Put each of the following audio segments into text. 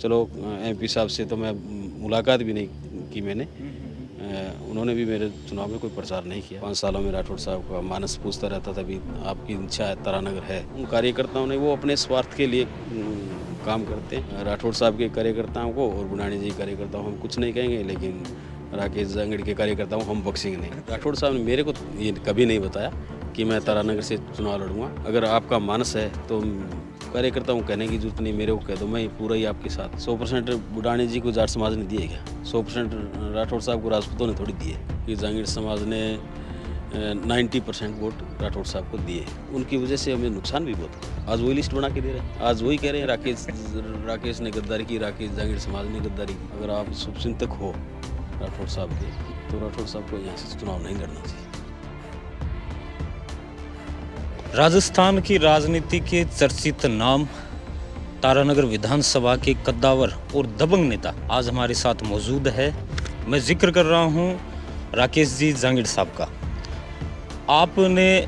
चलो एमपी साहब से तो मैं मुलाकात भी नहीं की मैंने। उन्होंने भी मेरे चुनाव में कोई प्रचार नहीं किया। 5 सालों में राठौड़ साहब का मानस पूछता रहता था, भी आपकी इच्छा है तारानगर है। उन कार्यकर्ताओं ने वो अपने स्वार्थ के लिए काम करते हैं। राठौड़ साहब के कार्यकर्ताओं को और बुढ़ानी जी कार्यकर्ताओं हम कुछ नहीं कहेंगे, लेकिन राकेश जांगड़ के कार्यकर्ताओं हम बख्शेंगे नहीं। राठौड़ साहब ने मेरे को ये कभी नहीं बताया कि मैं तारानगर से चुनाव लड़ूंगा। अगर आपका मानस है तो कार्यकर्ताओं को कहने की जरूरत नहीं, मेरे को कह दो, मैं पूरा ही आपके साथ। 100% बुढ़ानी जी को जाट समाज ने दिए क्या? 100% राठौड़ साहब को राजपूतों ने थोड़ी दिए। कि जांगड़ समाज ने 90% वोट राठौड़ साहब को दिए। उनकी वजह से हमें नुकसान भी बहुत है। आज वही लिस्ट बना के दे रहे हैं, आज वही कह रहे हैं राकेश ने गद्दारी की, राकेश जांगड़ समाज ने गद्दारी की। अगर आप शुभचिंतक हो राठौड़ साहब के, तो राठौड़ साहब को यहाँ से चुनाव नहीं लड़ना चाहिए। राजस्थान की राजनीति के चर्चित नाम तारानगर विधानसभा के कद्दावर और दबंग नेता आज हमारे साथ मौजूद है। मैं जिक्र कर रहा हूं राकेश जी जांगड़ साहब का। आपने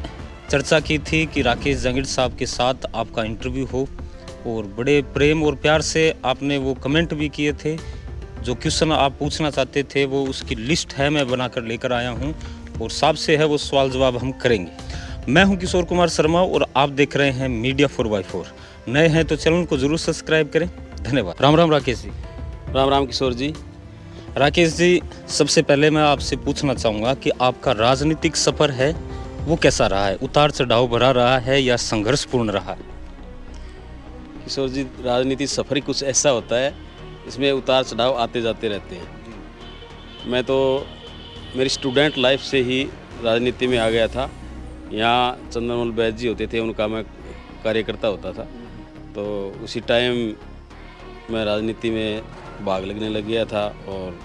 चर्चा की थी कि राकेश जांगड़ साहब के साथ आपका इंटरव्यू हो और बड़े प्रेम और प्यार से आपने वो कमेंट भी किए थे। जो क्वेश्चन आप पूछना चाहते थे वो उसकी लिस्ट है, मैं बनाकर लेकर आया हूं और साहब से है वो सवाल जवाब हम करेंगे। मैं हूं किशोर कुमार शर्मा और आप देख रहे हैं मीडिया 4x4। नए हैं तो चैनल को जरूर सब्सक्राइब करें। धन्यवाद। राम राम राकेश जी। राम राम किशोर जी। राकेश जी, सबसे पहले मैं आपसे पूछना चाहूँगा कि आपका राजनीतिक सफ़र है वो कैसा रहा है? उतार चढ़ाव भरा रहा है या संघर्षपूर्ण रहा है? किशोर जी, राजनीति सफ़र ही कुछ ऐसा होता है, इसमें उतार चढ़ाव आते जाते रहते हैं। मैं तो मेरी स्टूडेंट लाइफ से ही राजनीति में आ गया था। यहाँ चंदनमल बैद जी होते थे, उनका मैं कार्यकर्ता होता था। तो उसी टाइम मैं राजनीति में भाग लगने लग गया था और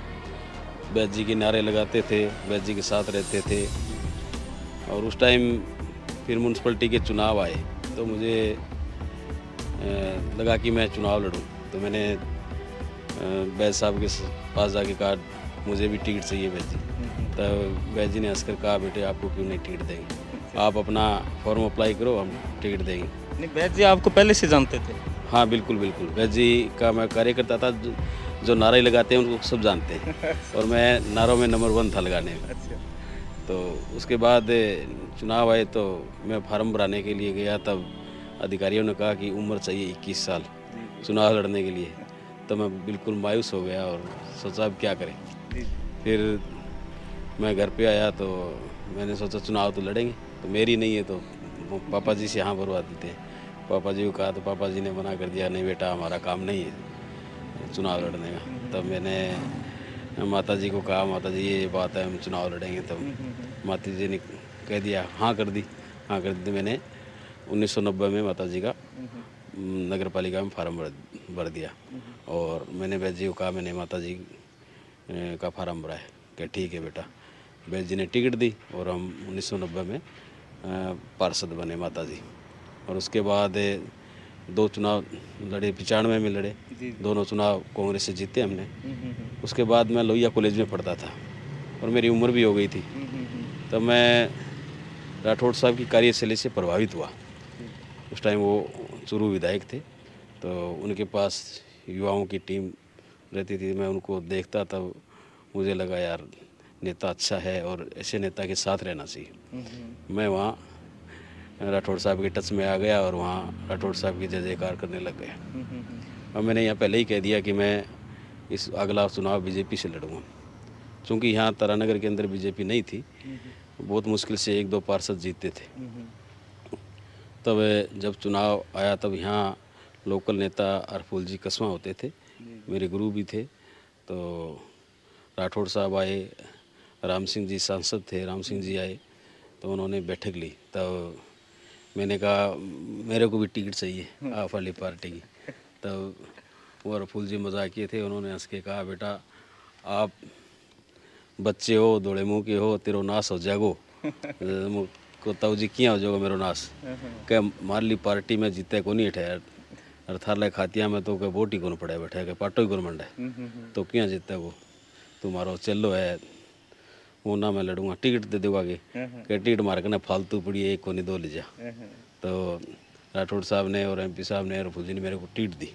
बैद जी के नारे लगाते थे, बैद जी के साथ रहते थे। और उस टाइम फिर म्यूनसिपलिटी के चुनाव आए तो मुझे लगा कि मैं चुनाव लड़ूं। तो मैंने बैद साहब के पास जाके कहा मुझे भी टिकट चाहिए बैद जी। तो बैद जी ने हंसकर कहा, बेटे आपको क्यों नहीं टिकट देंगे, आप अपना फॉर्म अप्लाई करो, हम टिकट देंगे। नहीं, बैद जी आपको पहले से जानते थे? हाँ बिल्कुल बिल्कुल, बैद जी का मैं कार्यकर्ता था। जो नारे लगाते हैं उनको सब जानते हैं और मैं नारों में नंबर 1 था लगाने में। तो उसके बाद चुनाव आए तो मैं फार्म भराने के लिए गया, तब अधिकारियों ने कहा कि उम्र चाहिए 21 साल चुनाव लड़ने के लिए। तो मैं बिल्कुल मायूस हो गया और सोचा अब क्या करें। फिर मैं घर पे आया तो मैंने सोचा चुनाव तो लड़ेंगे, तो मेरी नहीं है तो पापा जी से यहाँ भरवा देते हैं। पापा जी को कहा तो पापा जी ने मना कर दिया, नहीं बेटा हमारा काम नहीं है चुनाव लड़ने का। तब मैंने माता जी को कहा, माता जी ये बात है हम चुनाव लड़ेंगे। तब माता जी ने कह दिया, हाँ कर दी। तो मैंने 1990 में माता जी का नगर पालिका में फार्म भर दिया। और मैंने बैद जी को कहा मैंने माता जी का फार्म भरा है। क्या ठीक है बेटा। बैद जी ने टिकट दी और हम 1990 में पार्षद बने माता जी। और उसके बाद 2 चुनाव लड़े, 95 में लड़े, दोनों चुनाव कांग्रेस से जीते हमने। उसके बाद मैं लोहिया कॉलेज में पढ़ता था और मेरी उम्र भी हो गई थी। तब मैं राठौड़ साहब की कार्यशैली से प्रभावित हुआ। उस टाइम वो चुरू विधायक थे, तो उनके पास युवाओं की टीम रहती थी। मैं उनको देखता तब मुझे लगा यार नेता अच्छा है और ऐसे नेता के साथ रहना चाहिए। मैं वहाँ राठौड़ साहब के टच में आ गया और वहाँ राठौड़ साहब की जय जयकार करने लग गया। और मैंने यहाँ पहले ही कह दिया कि मैं इस अगला चुनाव बीजेपी से लड़ूंगा, क्योंकि यहाँ तारानगर के अंदर बीजेपी नहीं थी। बहुत मुश्किल से 1-2 पार्षद जीतते थे। तब जब चुनाव आया तब यहाँ लोकल नेता अरफुल जी कसवा होते थे, मेरे गुरु भी थे। तो राठौड़ साहब आए, राम सिंह जी सांसद थे, राम सिंह जी आए तो उन्होंने बैठक ली। तब मैंने कहा मेरे को भी टिकट चाहिए आप वाली पार्टी की। तब वो अरफुल जी मजाकिए थे, उन्होंने हंस के कहा, बेटा आप बच्चे हो, दौड़े मुँह के हो, तेरो नाश हो जाएगो को तब जी किया हो जाएगा मेरो नाश। क्या मार ली पार्टी में जीते को नहीं ठहर और थार खातिया में तो क्या वोट ही कौन पड़े बैठे के पाटो ही कौन मंडे तो क्या जीते वो तुम्हारा चलो है वो ना मैं लड़ूंगा, टिकट दे दूंगा के टिकट मार के ना फालतू पड़ी एक को नहीं 2 ले जा। तो राठौड़ साहब ने और MP साहब ने और फूजी ने मेरे को टिकट दी।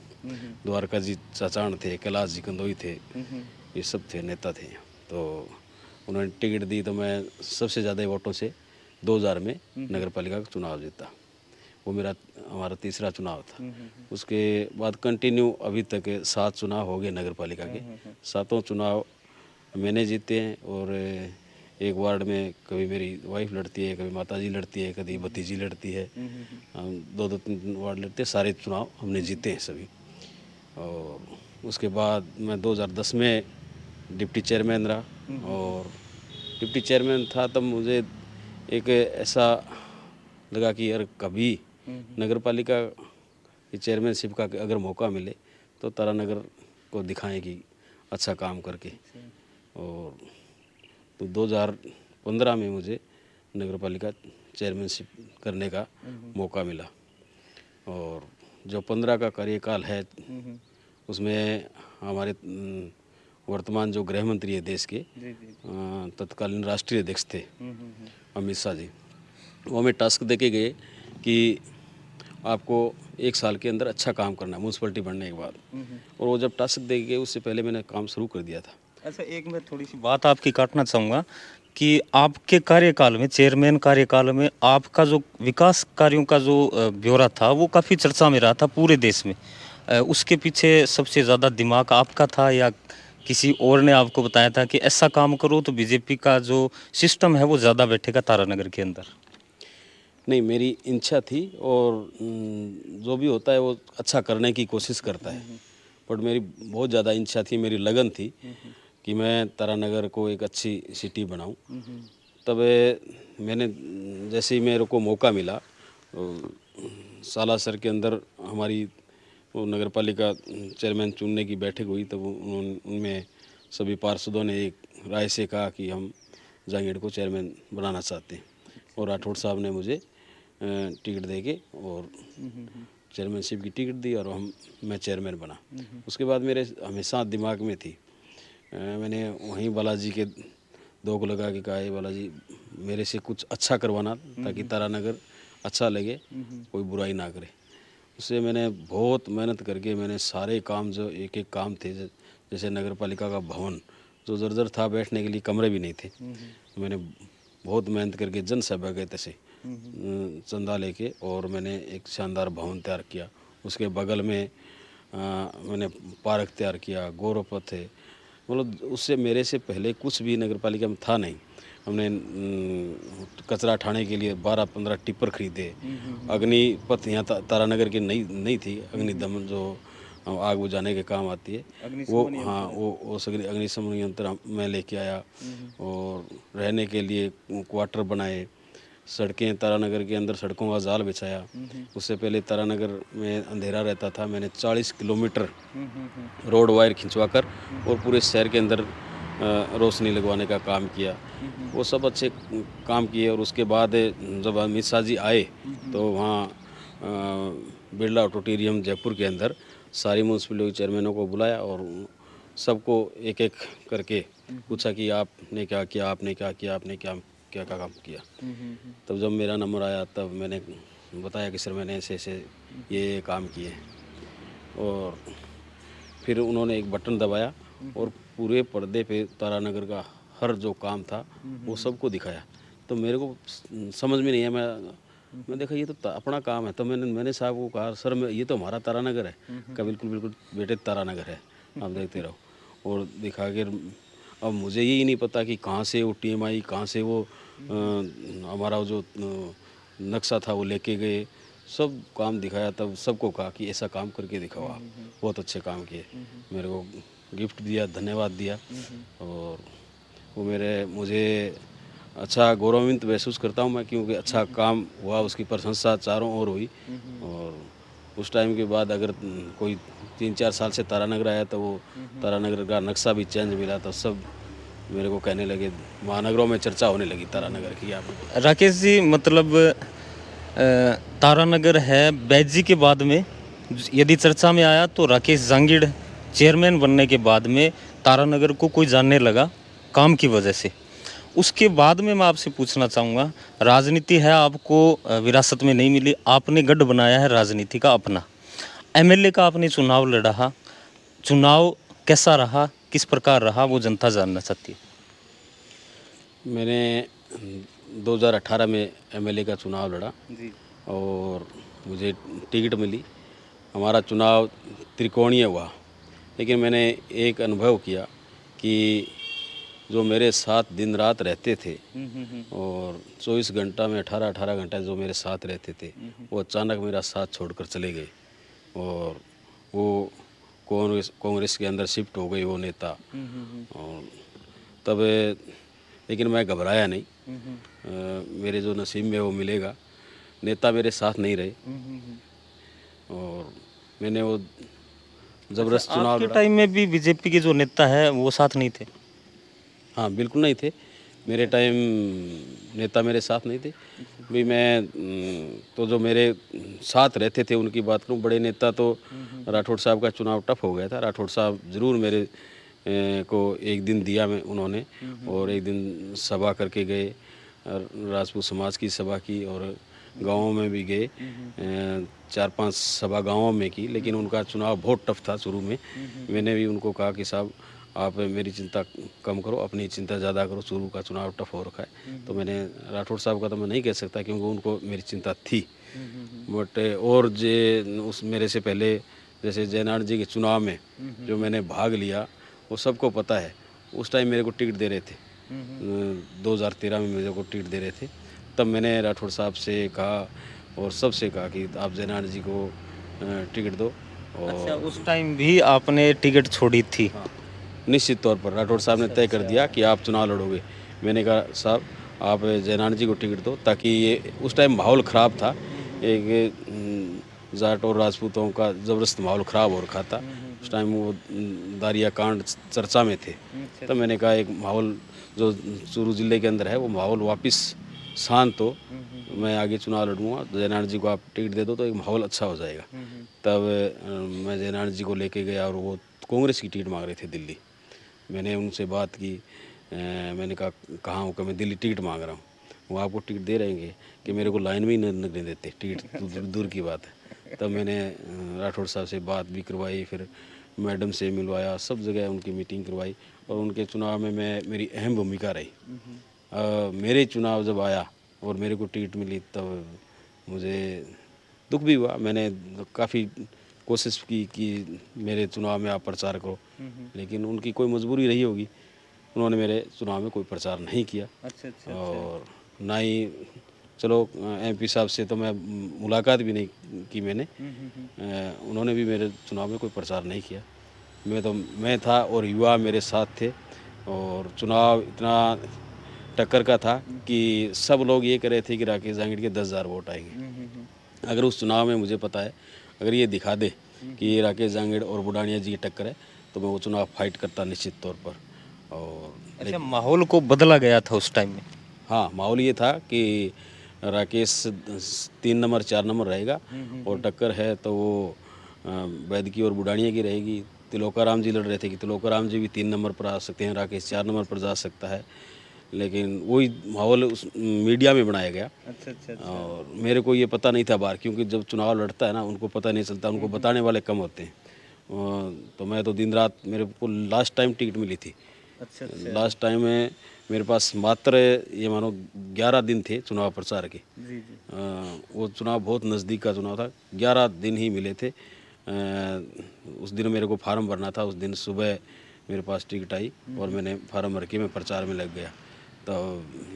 द्वारका जी चाचान थे, कैलाश जी कंदोई थे, ये सब थे, नेता थे। तो उन्होंने टिकट दी तो मैं सबसे ज़्यादा वोटों से 2000 में नगर पालिका का चुनाव जीता। वो हमारा तीसरा चुनाव था। उसके बाद कंटिन्यू अभी तक 7 चुनाव हो गए नगर पालिका के। 7 चुनाव मैंने जीते हैं। और एक वार्ड में कभी मेरी वाइफ लड़ती है, कभी माताजी लड़ती है, कभी भतीजी लड़ती है। हम 2-3 वार्ड लड़ते हैं। सारे चुनाव हमने जीते हैं सभी। और उसके बाद मैं 2010 में डिप्टी चेयरमैन रहा। और डिप्टी चेयरमैन था तब मुझे एक ऐसा लगा कि यार कभी नगर पालिका की चेयरमैनशिप का अगर मौका मिले तो तारानगर को दिखाएं कि अच्छा काम करके। और तो 2015 में मुझे नगर पालिका चेयरमैनशिप करने का मौका मिला। और जो 15 का कार्यकाल है उसमें हमारे वर्तमान जो गृह मंत्री है देश के, तत्कालीन राष्ट्रीय अध्यक्ष थे अमित शाह जी, वो हमें टास्क दे के गए कि आपको 1 साल के अंदर अच्छा काम करना है म्यूनसिपलिटी बनने के बाद। और वो जब टास्क दे के गए उससे पहले मैंने काम शुरू कर दिया था। अच्छा, एक मैं थोड़ी सी बात आपकी काटना चाहूँगा कि आपके कार्यकाल में, चेयरमैन कार्यकाल में, आपका जो विकास कार्यों का जो ब्यौरा था वो काफ़ी चर्चा में रहा था पूरे देश में। उसके पीछे सबसे ज़्यादा दिमाग आपका था या किसी और ने आपको बताया था कि ऐसा काम करो तो बीजेपी का जो सिस्टम है वो ज़्यादा बैठेगा तारानगर के अंदर? नहीं, मेरी इच्छा थी। और जो भी होता है वो अच्छा करने की कोशिश करता है। बट मेरी बहुत ज़्यादा इच्छा थी, मेरी लगन थी कि मैं तारानगर को एक अच्छी सिटी बनाऊं। तब मैंने जैसे ही मेरे को मौका मिला, सालासर के अंदर हमारी वो नगर पालिका चेयरमैन चुनने की बैठक हुई। तब उनमें सभी पार्षदों ने एक राय से कहा कि हम जहांगीर को चेयरमैन बनाना चाहते हैं। और राठौड़ साहब ने मुझे टिकट दे के और चेयरमैनशिप की टिकट दी और मैं चेयरमैन बना। उसके बाद मेरे हमेशा दिमाग में थी, मैंने वहीं बालाजी के दो को लगा के कहा है बालाजी मेरे से कुछ अच्छा करवाना ताकि तारानगर अच्छा लगे, कोई बुराई ना करे। उससे मैंने बहुत मेहनत करके मैंने सारे काम जो एक एक काम थे, जैसे नगर पालिका का भवन जो जर्जर था, बैठने के लिए कमरे भी नहीं थे, मैंने बहुत मेहनत करके जन सहभागिता से चंदा लेके और मैंने एक शानदार भवन तैयार किया। उसके बगल में मैंने पार्क तैयार किया, गौरव पथ है। मतलब उससे मेरे से पहले कुछ भी नगर पालिका में था नहीं। हमने कचरा उठाने के लिए 12-15 टिप्पर खरीदे। अग्नि पथ यहाँ तारानगर की नहीं थी, अग्नि दमन जो आग बुझाने के काम आती है वो, हाँ वो सगरी अग्निशमन यंत्र मैं लेके आया। और रहने के लिए क्वार्टर बनाए, सड़कें तारानगर के अंदर सड़कों का जाल बिछाया। उससे पहले तारानगर में अंधेरा रहता था, मैंने 40 किलोमीटर रोड वायर खिंचवा कर और पूरे शहर के अंदर रोशनी लगवाने का काम किया। वो सब अच्छे काम किए। और उसके बाद जब अमित शाह जी आए तो वहाँ बिरला ऑडिटोरियम जयपुर के अंदर सारी म्यूनसिपलिटी के चेयरमैनों को बुलाया और सबको एक एक करके पूछा कि आपने क्या किया, आपने क्या किया, आपने क्या काम किया। तब जब मेरा नंबर आया तब मैंने बताया कि सर मैंने ऐसे ऐसे ये काम किए। और फिर उन्होंने एक बटन दबाया और पूरे पर्दे पे तारानगर का हर जो काम था वो सबको दिखाया। तो मेरे को समझ में नहीं है, मैं देखा ये तो अपना काम है। तो मैंने साहब को कहा सर ये तो हमारा तारानगर है। कहा बिल्कुल बेटे तारानगर है, आप देखते रहो। और दिखा के अब मुझे यही नहीं पता कि कहाँ से वो टीम आई, कहाँ से वो हमारा जो नक्शा था वो लेके गए, सब काम दिखाया। तब सबको कहा कि ऐसा काम करके दिखाओ, आप बहुत अच्छे काम किए। मेरे को गिफ्ट दिया, धन्यवाद दिया। और वो मुझे अच्छा गौरवान्वित महसूस करता हूँ मैं, क्योंकि अच्छा काम हुआ, उसकी प्रशंसा चारों ओर हुई। और उस टाइम के बाद अगर कोई 3-4 साल से तारानगर आया तो वो तारानगर का नक्शा भी चेंज मिला, तो सब मेरे को कहने लगे, महानगरों में चर्चा होने लगी तारानगर की। आप राकेश जी, मतलब तारानगर है बैजी के बाद में यदि चर्चा में आया तो राकेश जहांगीर चेयरमैन बनने के बाद में तारानगर को कोई जानने लगा काम की वजह से। उसके बाद में मैं आपसे पूछना चाहूँगा, राजनीति है आपको विरासत में नहीं मिली, आपने गढ़ बनाया है राजनीति का अपना। एमएलए का आपने चुनाव लड़ा, चुनाव कैसा रहा, किस प्रकार रहा, वो जनता जानना चाहती है। मैंने 2018 में एमएलए का चुनाव लड़ा जी। और मुझे टिकट मिली। हमारा चुनाव त्रिकोणीय हुआ, लेकिन मैंने एक अनुभव किया कि जो मेरे साथ दिन रात रहते थे और 24 घंटा में 18 घंटा जो मेरे साथ रहते थे, वो अचानक मेरा साथ छोड़कर चले गए और वो कांग्रेस के अंदर शिफ्ट हो गई वो नेता। और तब लेकिन मैं घबराया नहीं। मेरे जो नसीब में वो मिलेगा। नेता मेरे साथ नहीं रहे और मैंने वो ज़बरदस्त चुनाव आपके लड़ा। टाइम में भी बीजेपी के जो नेता है वो साथ नहीं थे? हाँ, बिल्कुल नहीं थे। मेरे टाइम नेता मेरे साथ नहीं थे। भी मैं तो जो मेरे साथ रहते थे उनकी बात करूं, बड़े नेता तो राठौड़ साहब का चुनाव टफ हो गया था। राठौड़ साहब ज़रूर मेरे को एक दिन दिया में उन्होंने, और एक दिन सभा करके गए, राजपूत समाज की सभा की और गाँवों में भी गए। 4-5 सभा गाँवों में की, लेकिन उनका चुनाव बहुत टफ था शुरू में। मैंने भी उनको कहा कि साहब आप मेरी चिंता कम करो, अपनी चिंता ज़्यादा करो, शुरू का चुनाव टफ हो रखा है। तो मैंने राठौड़ साहब का तो मैं नहीं कह सकता क्योंकि उनको मेरी चिंता थी। बट और उस मेरे से पहले जैसे जयनारायण जी के चुनाव में जो मैंने भाग लिया, वो सबको पता है। उस टाइम मेरे को टिकट दे रहे थे, 2013 में मेरे को टिकट दे रहे थे। तब मैंने राठौड़ साहब से कहा और सबसे कहा कि आप जयनारायण जी को टिकट दो। और अच्छा, उस टाइम भी आपने टिकट छोड़ी थी? हाँ, निश्चित तौर पर राठौड़ साहब ने तय कर दिया कि आप चुनाव लड़ोगे। मैंने कहा साहब आप जयनारायण जी को टिकट दो, ताकि ये उस टाइम माहौल ख़राब था। एक जाट और राजपूतों का ज़बरदस्त माहौल ख़राब हो रखा था। उस टाइम वो दारिया कांड चर्चा में थे। तब मैंने कहा एक माहौल जो चूरू ज़िले के अंदर है वो माहौल वापस शांत हो, मैं आगे चुनाव लड़ूंगा। जयनारायण जी को आप टिकट दे दो तो एक माहौल अच्छा हो जाएगा। तब मैं जयनारायण जी को लेके गया और वो कांग्रेस की टिकट मांग रहे थे दिल्ली। मैंने उनसे बात की। मैंने कहा कहाँ हूँ कि मैं दिल्ली टिकट मांग रहा हूँ। वो आपको टिकट दे रहेंगे कि मेरे को लाइन में ही नहीं लगने देते, टिकट दूर की बात है। तब मैंने राठौड़ साहब से बात भी करवाई, फिर मैडम से मिलवाया, सब जगह उनकी मीटिंग करवाई और उनके चुनाव में मेरी अहम भूमिका रही। मेरे चुनाव जब आया और मेरे को टिकट मिली तब मुझे दुख भी हुआ। मैंने काफ़ी कोशिश की कि मेरे चुनाव में आप प्रचार करो, लेकिन उनकी कोई मजबूरी रही होगी, उन्होंने मेरे चुनाव में कोई प्रचार नहीं किया। अच्छा। और ना ही चलो एमपी साहब से तो मैं मुलाकात भी नहीं की मैंने। उन्होंने भी मेरे चुनाव में कोई प्रचार नहीं किया। मैं था और युवा मेरे साथ थे और चुनाव इतना टक्कर का था कि सब लोग ये कह रहे थे कि राकेश जांगड़ के 10,000 वोट आएंगे। अगर उस चुनाव में मुझे पता है, अगर ये दिखा दे कि ये राकेश जांगड़ और बुडानिया जी की टक्कर है, तो मैं वो चुनाव फाइट करता निश्चित तौर पर। और अच्छा, माहौल को बदला गया था उस टाइम में? हाँ, माहौल ये था कि राकेश 3 नंबर 4 नंबर रहेगा और टक्कर है तो वो वैद्य की और बुडानिया की रहेगी। तिलोकाराम जी लड़ रहे थे कि तिलोकाराम जी भी 3 नंबर पर आ सकते हैं, राकेश 4 नंबर पर जा सकता है। लेकिन वही माहौल उस मीडिया में बनाया गया। अच्छा। और मेरे को ये पता नहीं था बाहर, क्योंकि जब चुनाव लड़ता है ना उनको पता नहीं चलता, उनको बताने वाले कम होते हैं। तो मैं तो दिन रात, मेरे को लास्ट टाइम टिकट मिली थी। अच्छा। लास्ट टाइम में मेरे पास मात्र ये मानो 11 दिन थे चुनाव प्रचार के। जी। वो चुनाव बहुत नज़दीक का चुनाव था, 11 दिन ही मिले थे। उस दिन मेरे को फार्म भरना था। उस दिन सुबह मेरे पास टिकट आई और मैंने फार्म भर के मैं प्रचार में लग गया। तो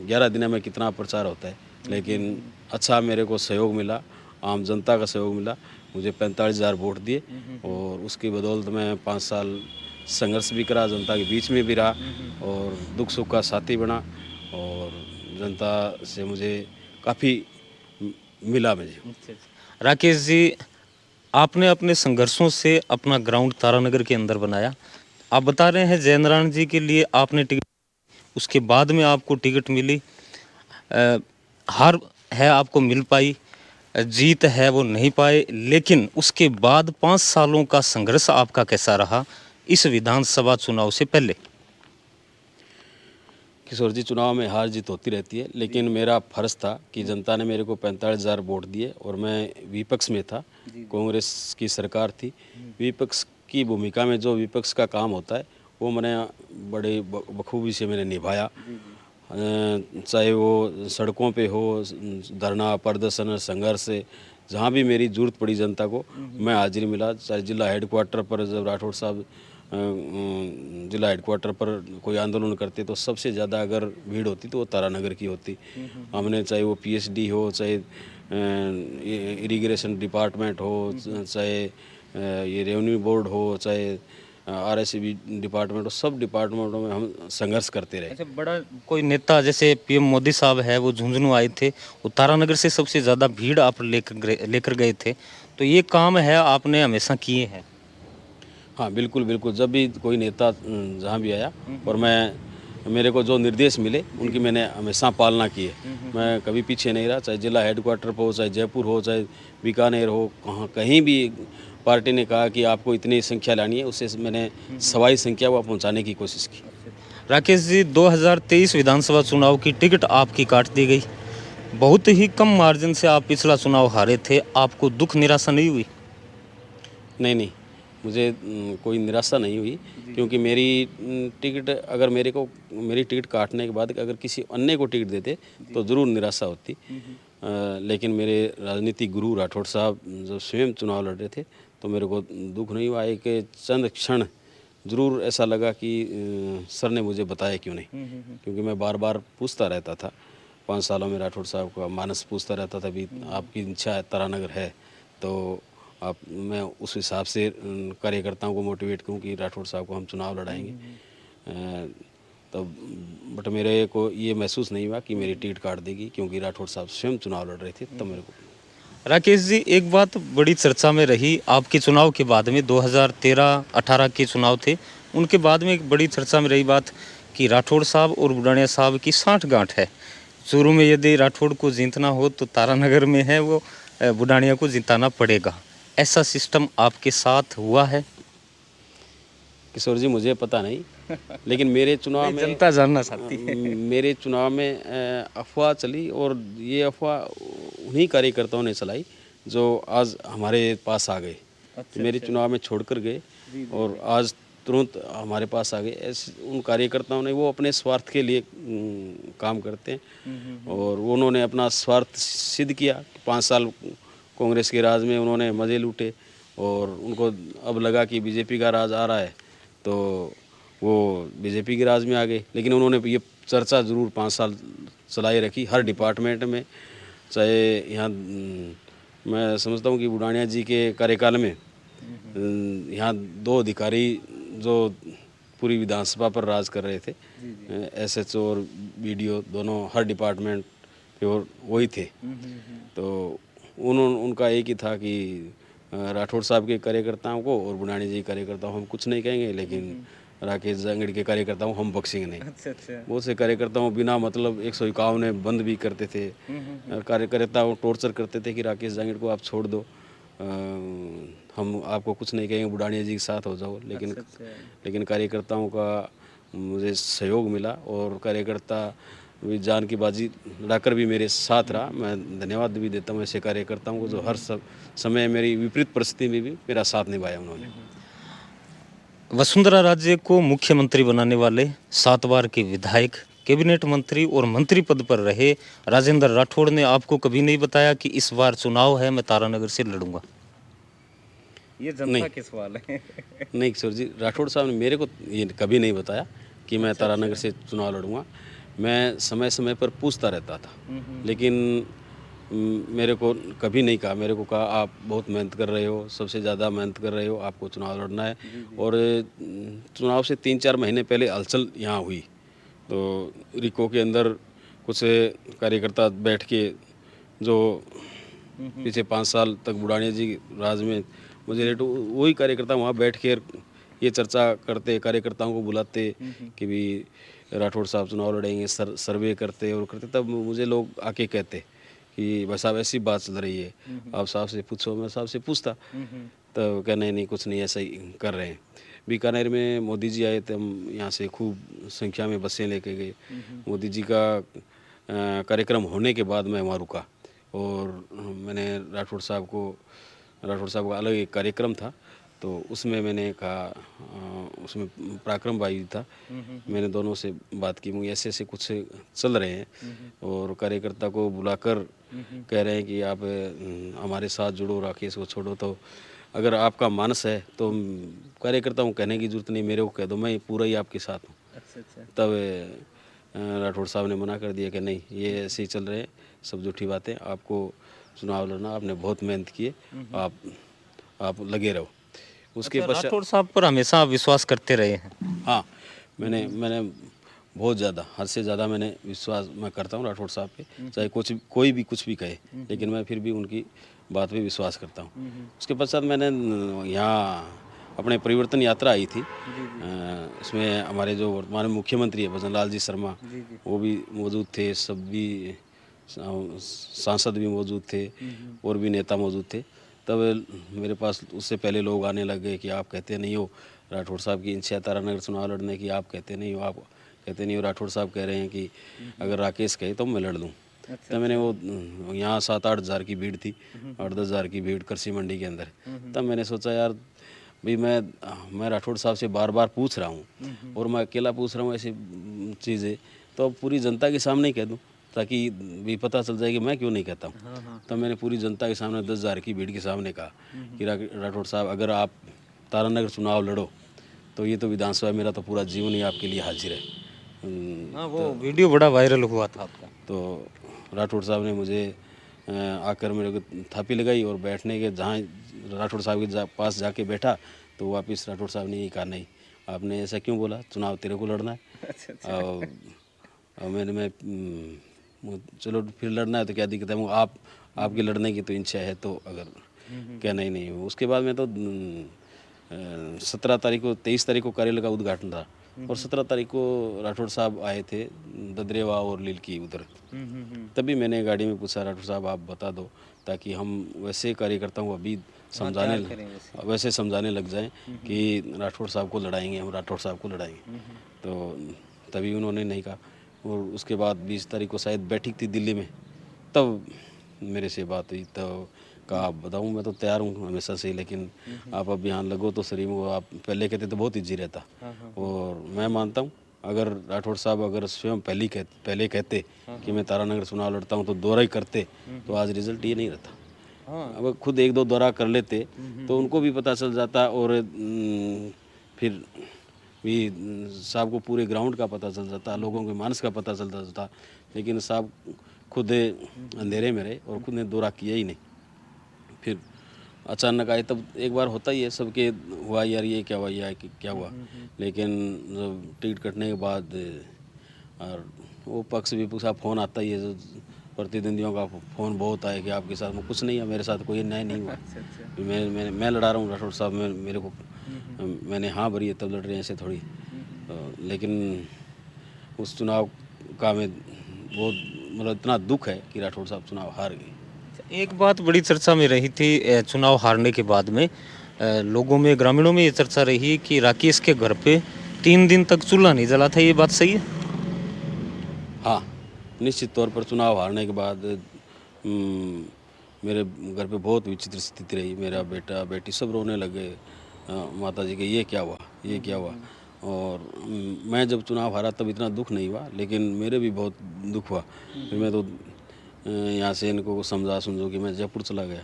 11 दिन में कितना प्रचार होता है, लेकिन अच्छा मेरे को सहयोग मिला, आम जनता का सहयोग मिला। मुझे 45,000 वोट दिए और उसकी बदौलत मैं 5 साल संघर्ष भी करा, जनता के बीच में भी रहा और दुख सुख का साथी बना और जनता से मुझे काफ़ी मिला मुझे। राकेश जी, आपने अपने संघर्षों से अपना ग्राउंड तारानगर के अंदर बनाया। आप बता रहे हैं जयनारायण जी के लिए आपने टिकट, उसके बाद में आपको टिकट मिली, हार है आपको मिल पाई, जीत है वो नहीं पाए, लेकिन उसके बाद 5 सालों का संघर्ष आपका कैसा रहा इस विधानसभा चुनाव से पहले? किशोर जी, चुनाव में हार जीत होती रहती है, लेकिन मेरा फर्ज था कि जनता ने मेरे को 45,000 वोट दिए और मैं विपक्ष में था, कांग्रेस की सरकार थी। विपक्ष की भूमिका में जो विपक्ष का काम होता है वो मैंने बड़े बखूबी से मैंने निभाया। चाहे वो सड़कों पे हो, धरना प्रदर्शन संघर्ष, जहाँ भी मेरी ज़रूरत पड़ी जनता को मैं हाजिर मिला। चाहे जिला हेडक्वार्टर पर जब राठौड़ साहब जिला हेडक्वार्टर पर कोई आंदोलन करते तो सबसे ज़्यादा अगर भीड़ होती तो वो तारानगर की होती। हमने चाहे वो पीएचडी हो, चाहे इरिगेशन डिपार्टमेंट हो, चाहे ये रेवेन्यू बोर्ड हो, चाहे आरएसबी डिपार्टमेंट हो, सब डिपार्टमेंटों में हम संघर्ष करते रहे। अच्छा, बड़ा कोई नेता जैसे पीएम मोदी साहब है वो झुंझुनू आए थे, वो तारानगर से सबसे ज़्यादा भीड़ आप लेकर गए थे, तो ये काम है आपने हमेशा किए हैं। हाँ बिल्कुल बिल्कुल, जब भी कोई नेता जहाँ भी आया और मेरे को जो निर्देश मिले उनकी मैंने हमेशा पालना की है। मैं कभी पीछे नहीं रहा, चाहे जिला हेडक्वार्टर पर हो, चाहे जयपुर हो, चाहे बीकानेर हो, कहीं भी पार्टी ने कहा कि आपको इतनी संख्या लानी है, उससे मैंने सवाई संख्या वहाँ पहुँचाने की कोशिश की। राकेश जी, 2023 विधानसभा चुनाव की टिकट आपकी काट दी गई, बहुत ही कम मार्जिन से आप पिछला चुनाव हारे थे, आपको दुख निराशा नहीं हुई? नहीं, मुझे कोई निराशा नहीं हुई, क्योंकि मेरी टिकट अगर मेरी टिकट काटने के बाद अगर किसी अन्य को टिकट देते तो ज़रूर निराशा होती। लेकिन मेरे राजनीतिक गुरु राठौड़ साहब जब स्वयं चुनाव लड़ रहे थे तो मेरे को दुख नहीं हुआ। एक चंद क्षण ज़रूर ऐसा लगा कि सर ने मुझे बताया क्यों नहीं, क्योंकि मैं बार बार पूछता रहता था 5 सालों में। राठौड़ साहब का मानस पूछता रहता था, भी आपकी इच्छा है तारानगर है तो मैं उस हिसाब से कार्यकर्ताओं को मोटिवेट करूं कि राठौड़ साहब को हम चुनाव लड़ाएंगे। तब बट मेरे को ये महसूस नहीं हुआ कि मेरी टिकट काट देगी, क्योंकि राठौड़ साहब स्वयं चुनाव लड़ रहे थे तब मेरे को। राकेश जी, एक बात बड़ी चर्चा में रही आपके चुनाव के बाद में, 2013-18 के चुनाव थे, उनके बाद में एक बड़ी चर्चा में रही बात कि राठौड़ साहब और बुढ़ानिया साहब की साठगांठ है। शुरू में यदि राठौड़ को जीतना हो तो तारानगर में है वो बुढ़ानिया को जिताना पड़ेगा, ऐसा सिस्टम आपके साथ हुआ है? किशोर जी, मुझे पता नहीं, लेकिन मेरे चुनाव में जनता जानना चाहती है। मेरे चुनाव में अफवाह चली, और ये अफवाह उन्हीं कार्यकर्ताओं ने चलाई जो आज हमारे पास आ गए। मेरे चुनाव में छोड़कर गए और आज तुरंत हमारे पास आ गए। ऐसे उन कार्यकर्ताओं ने, वो अपने स्वार्थ के लिए काम करते हैं और उन्होंने अपना स्वार्थ सिद्ध किया। 5 साल कांग्रेस के राज में उन्होंने मज़े लूटे और उनको अब लगा कि बीजेपी का राज आ रहा है तो वो बीजेपी के राज में आ गए। लेकिन उन्होंने ये चर्चा ज़रूर 5 साल चलाई रखी हर डिपार्टमेंट में। चाहे यहाँ मैं समझता हूँ कि बुढ़ानिया जी के कार्यकाल में यहाँ 2 अधिकारी जो पूरी विधानसभा पर राज कर रहे थे, एसएचओ और बीडीओ दोनों हर डिपार्टमेंट पे और वही थे। तो उनका एक ही था कि राठौड़ साहब के कार्यकर्ताओं को और बुढ़ानिया जी के कार्यकर्ताओं हम कुछ नहीं कहेंगे, लेकिन राकेश जांगड़ के कार्यकर्ताओं हम बख्शेंगे नहीं। अच्छा। बहुत से कार्यकर्ताओं बिना मतलब 151 ने बंद भी करते थे। कार्यकर्ताओं टॉर्चर करते थे कि राकेश जांगड़ को आप छोड़ दो, हम आपको कुछ नहीं कहेंगे, बुढ़ानिया जी के साथ हो जाओ। लेकिन कार्यकर्ताओं का मुझे सहयोग मिला और कार्यकर्ता भी जान की बाजी लड़ाकर भी मेरे साथ रहा। मैं धन्यवाद भी देता हूँ ऐसे कार्यकर्ताओं को जो हर समय मेरी विपरीत परिस्थिति में भी मेरा साथ निभाया उन्होंने। वसुंधरा राज्य को मुख्यमंत्री बनाने वाले 7 बार के विधायक, कैबिनेट मंत्री और मंत्री पद पर रहे राजेंद्र राठौड़ ने आपको कभी नहीं बताया कि इस बार चुनाव है, मैं तारानगर से लड़ूंगा? ये जनता के सवाल है। नहीं किशोर जी, राठौड़ साहब ने मेरे को ये कभी नहीं बताया कि मैं तारानगर से चुनाव लड़ूंगा। मैं समय समय पर पूछता रहता था, लेकिन मेरे को कभी नहीं कहा। मेरे को कहा आप बहुत मेहनत कर रहे हो, सबसे ज़्यादा मेहनत कर रहे हो, आपको चुनाव लड़ना है। और चुनाव से 3-4 महीने पहले हलचल यहाँ हुई तो रिको के अंदर कुछ कार्यकर्ता बैठ के, जो पीछे 5 साल तक बुढ़ानिया जी राज में मुझे लेट, वही कार्यकर्ता वहाँ बैठ के ये चर्चा करते, कार्यकर्ताओं को बुलाते कि भी राठौड़ साहब चुनाव लड़ेंगे, सर्वे करते और करते। तब मुझे लोग आके कहते कि भाई साहब ऐसी बात चल रही है, आप साहब से पूछो। मैं साहब से पूछता तो क्या नहीं कुछ नहीं, ऐसा ही कर रहे हैं। बीकानेर में मोदी जी आए थे, हम यहाँ से खूब संख्या में बसें लेके गए। मोदी जी का कार्यक्रम होने के बाद मैं वहाँ रुका और मैंने राठौड़ साहब का अलग एक कार्यक्रम था, तो उसमें मैंने कहा उसमें पराक्रम भाई था, मैंने दोनों से बात की, मुझे ऐसे ऐसे कुछ चल रहे हैं और कार्यकर्ता को बुलाकर कह रहे हैं कि आप हमारे साथ जुड़ो, राकेश को छोड़ो। तो अगर आपका मानस है तो कार्यकर्ताओं को कहने की जरूरत नहीं, मेरे को कह दो, मैं पूरा ही आपके साथ हूँ। अच्छा। तब राठौड़ साहब ने मना कर दिया कि नहीं, ये ऐसे ही चल रहे हैं, सब झूठी बातें, आपको चुनाव लड़ना, आपने बहुत मेहनत की है, आप लगे रहो। उसके अच्छा, पश्चात राठौड़ साहब पर हमेशा आप विश्वास करते रहे हैं। हाँ, मैंने बहुत ज़्यादा, हद से ज़्यादा मैंने विश्वास मैं करता हूँ राठौड़ साहब पे, चाहे कोई भी कुछ भी कहे, लेकिन मैं फिर भी उनकी बात पे विश्वास करता हूँ। उसके पश्चात मैंने यहाँ अपने परिवर्तन यात्रा आई थी, इसमें हमारे जो वर्तमान मुख्यमंत्री है भजन लाल जी शर्मा, वो भी मौजूद थे, सब भी सांसद भी मौजूद थे और भी नेता मौजूद थे। तब मेरे पास उससे पहले लोग आने लग गए कि आप कहते नहीं हो राठौड़ साहब की इच्छा तारानगर चुनाव लड़ने की, आप कहते नहीं हो, राठौड़ साहब कह रहे हैं कि अगर राकेश कहे तो मैं लड़ दूँ। तब मैंने वो यहाँ 7-8 हज़ार की भीड़ थी, 8-10 हज़ार की भीड़ कृषि मंडी के अंदर। तब मैंने सोचा यार भाई मैं राठौड़ साहब से बार बार पूछ रहा हूँ और मैं अकेला पूछ रहा हूँ ऐसी चीज़ें, तो अब पूरी जनता के सामने ही कह दूँ ताकि भी पता चल जाए कि मैं क्यों नहीं कहता हूँ। तब मैंने पूरी जनता के सामने 10 हज़ार की भीड़ के सामने कहा कि राठौड़ साहब अगर आप तारानगर चुनाव लड़ो तो ये तो विधानसभा मेरा तो पूरा जीवन ही आपके लिए हाजिर है। हाँ, वो वीडियो बड़ा वायरल हुआ था आपका। तो राठौड़ साहब ने मुझे आकर मेरे को थापी लगाई और बैठने के जहाँ राठौड़ साहब के पास जाके बैठा तो वापस राठौड़ साहब ने ये कहा नहीं, आपने ऐसा क्यों बोला, चुनाव तेरे को लड़ना है। और मैं चलो फिर लड़ना है तो क्या दिक्कत है, आपके लड़ने की तो इच्छा है तो अगर क्या नहीं। उसके बाद में तो 17 तारीख को 23 तारीख को कार्यालय का उद्घाटन था और 17 तारीख को राठौड़ साहब आए थे ददरेवा और लिलकी उधर। तभी मैंने गाड़ी में पूछा राठौड़ साहब आप बता दो ताकि हम वैसे कार्यकर्ताओं को अभी वैसे समझाने लग जाएं कि राठौड़ साहब को लड़ाएंगे, हम राठौड़ साहब को लड़ाएंगे। तो तभी उन्होंने नहीं कहा और उसके बाद 20 तारीख को शायद बैठक थी दिल्ली में, तब मेरे से बात हुई। तो कहा आप बताऊँ मैं तो तैयार हूँ हमेशा से, लेकिन आप अब यहाँ लगो तो शरीर में, आप पहले कहते तो बहुत ईजी रहता। और मैं मानता हूँ अगर राठौड़ साहब अगर स्वयं पहले कहते कि मैं तारानगर चुनाव लड़ता हूँ तो दौरा ही करते तो आज रिजल्ट ये नहीं रहता। अब खुद 1-2 दौरा कर लेते तो उनको भी पता चल जाता और फिर भी साहब को पूरे ग्राउंड का पता चल जाता, लोगों के मानस का पता चल जाता। लेकिन साहब खुद अंधेरे में रहे और खुद ने दौरा किया ही नहीं। फिर अचानक आए तब एक बार होता ही है सबके, हुआ यार ये क्या हुआ, या क्या हुआ। लेकिन जब टिकट कटने के बाद और वो पक्ष विपक्ष का फ़ोन आता ही है, जो प्रतिद्वंदियों का फ़ोन बहुत आया कि आपके साथ में कुछ नहीं है, मेरे साथ कोई न्याय नहीं हुआ। मैं लड़ा रहा हूँ राठौड़ साहब, मेरे को मैंने हाँ भरी है तब लड़ रहे हैं, ऐसे थोड़ी। लेकिन उस चुनाव का में बहुत मतलब इतना दुख है कि राठौड़ साहब चुनाव हार गए। एक बात बड़ी चर्चा में रही थी चुनाव हारने के बाद में, लोगों में, ग्रामीणों में ये चर्चा रही कि राकेश के घर पे 3 दिन तक चूल्हा नहीं जला था, ये बात सही है? हाँ, निश्चित तौर पर चुनाव हारने के बाद मेरे घर पे बहुत विचित्र स्थिति रही। मेरा बेटा बेटी सब रोने लगे, माता जी के ये क्या हुआ। और मैं जब चुनाव हारा तब इतना दुख नहीं हुआ, लेकिन मेरे भी बहुत दुख हुआ। फिर मैं तो यहाँ से इनको समझो कि मैं जयपुर चला गया।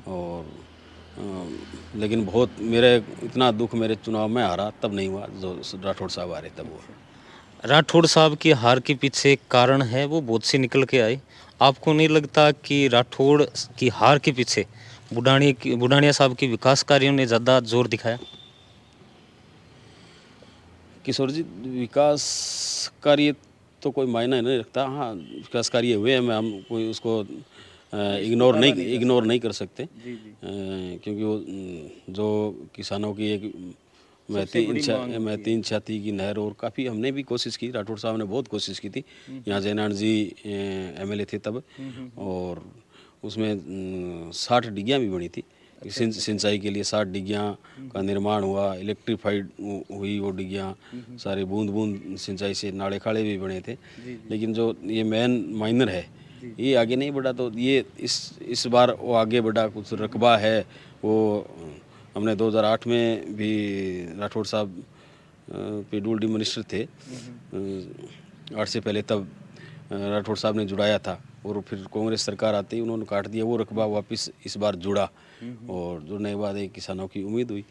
और लेकिन बहुत मेरे इतना दुख मेरे चुनाव में हारा तब नहीं हुआ जो राठौड़ साहब हारे तब हुआ। राठौड़ साहब की हार के पीछे एक कारण है, वो बहुत से निकल के आए। आपको नहीं लगता कि राठौड़ की हार के पीछे बुढ़ानिया साहब के विकास कार्यों ने ज़्यादा जोर दिखाया? किशोर जी, विकास कार्य तो कोई मायना नहीं रखता। हाँ, विकास कार्य हुए हैं, हम कोई उसको इग्नोर नहीं कर सकते। क्योंकि वो जो किसानों की एक महती इच्छा थी कि नहर, और काफ़ी हमने भी कोशिश की, राठौड़ साहब ने बहुत कोशिश की थी। यहाँ जयनारायण जी MLA थे तब, और उसमें 60 डिग्गियाँ भी बनी थी। सिंचाई के लिए 60 डिगियाँ का निर्माण हुआ, इलेक्ट्रीफाइड हुई वो डिगियाँ, सारे बूंद बूंद सिंचाई से नाले खाड़े भी बने थे। लेकिन जो ये मेन माइनर है ये आगे नहीं बढ़ा, तो ये इस बार वो आगे बढ़ा। कुछ रकबा है वो हमने 2008 में भी राठौड़ साहब पीडब्ल्यूडी मिनिस्टर थे 8 से पहले, तब राठौड़ साहब ने जुड़ाया था और फिर कांग्रेस सरकार आते ही उन्होंने काट दिया। वो रकबा वापस इस बार जुड़ा और जुड़ने के बाद एक किसानों की उम्मीद हुई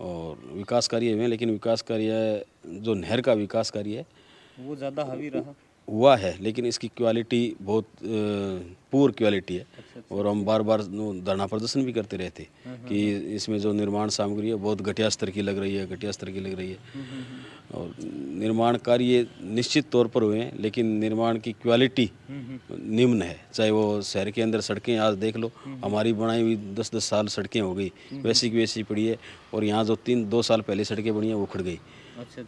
और विकास कार्य हुए। लेकिन विकास कार्य जो नहर का विकास कार्य है वो ज़्यादा हावी रहा हुआ है, लेकिन इसकी क्वालिटी बहुत पुअर क्वालिटी है। और हम बार बार धरना प्रदर्शन भी करते रहते कि इसमें जो निर्माण सामग्री है बहुत घटिया स्तर की लग रही है, घटिया स्तर की लग रही है। और निर्माण कार्य निश्चित तौर पर हुए हैं, लेकिन निर्माण की क्वालिटी निम्न है। चाहे वो शहर के अंदर सड़कें आज देख लो, हमारी बनाई हुई 10-10 साल सड़कें हो गई, वैसी की वैसी पड़ी है। और यहाँ जो 3-2 साल पहले सड़कें बनी हैं वो उखड़ गई।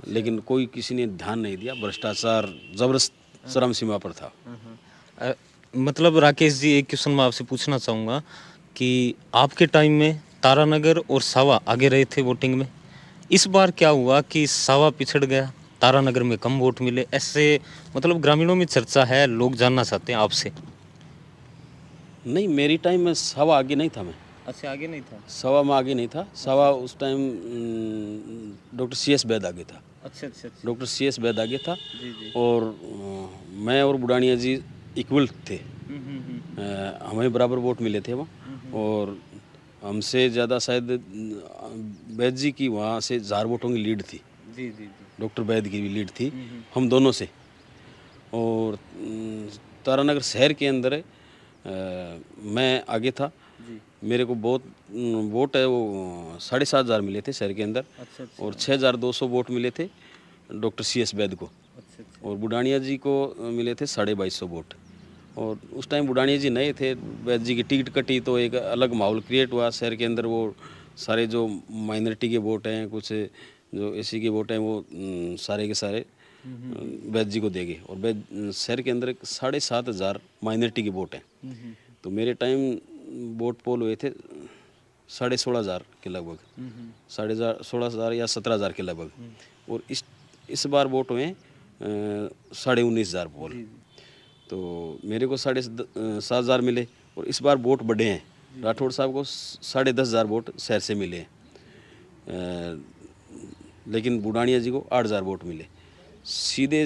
लेकिन कोई किसी ने ध्यान नहीं दिया, भ्रष्टाचार जबरदस्त चरम सीमा पर था। मतलब राकेश जी, एक क्वेश्चन मैं आपसे पूछना चाहूँगा कि आपके टाइम में तारानगर और सावा आगे रहे थे वोटिंग में, इस बार क्या हुआ कि सावा पिछड़ गया, तारानगर में कम वोट मिले, ऐसे मतलब ग्रामीणों में चर्चा है, लोग जानना चाहते हैं आपसे। नहीं, मेरी टाइम में सावा आगे नहीं था। मैं अच्छा, आगे नहीं था? सावा में आगे नहीं था। सावा उस टाइम डॉक्टर CS वैद आगे था। अच्छा। डॉक्टर CS वैद आगे था। जी। और मैं और बुढ़ानिया जी इक्वल थे। हमें बराबर वोट मिले थे वहाँ। और हमसे ज़्यादा शायद वैद जी की वहाँ से 1000 वोटों की लीड थी। जी। डॉक्टर वैद की भी लीड थी हम दोनों से। और तारानगर शहर के अंदर मैं आगे था। मेरे को बहुत वोट है वो 7,500 मिले थे शहर के अंदर। अच्छा। और 6,200 वोट मिले थे डॉक्टर CS वैद को। अच्छा। और बुढ़ानिया जी को मिले थे 250 वोट। और उस टाइम बुढ़ानिया जी नए थे, वैद जी की टिकट कटी तो एक अलग माहौल क्रिएट हुआ शहर के अंदर। वो सारे जो माइनॉरिटी के वोट हैं, कुछ जो SC के वोट हैं, वो सारे के सारे वैद जी को दे गए। और वैद शहर के अंदर 7,500 माइनॉरिटी के वोट हैं। तो मेरे टाइम वोट पोल हुए थे 16,500 के लगभग, 16,500 या 17,000 के लगभग। और इस बार वोट हुए 19,500 पोल। तो मेरे को 7,500 मिले। और इस बार वोट बढ़े हैं। राठौड़ साहब को 10,500 वोट शहर से मिले हैं, लेकिन बुढ़ानिया जी को 8,000 वोट मिले। सीधे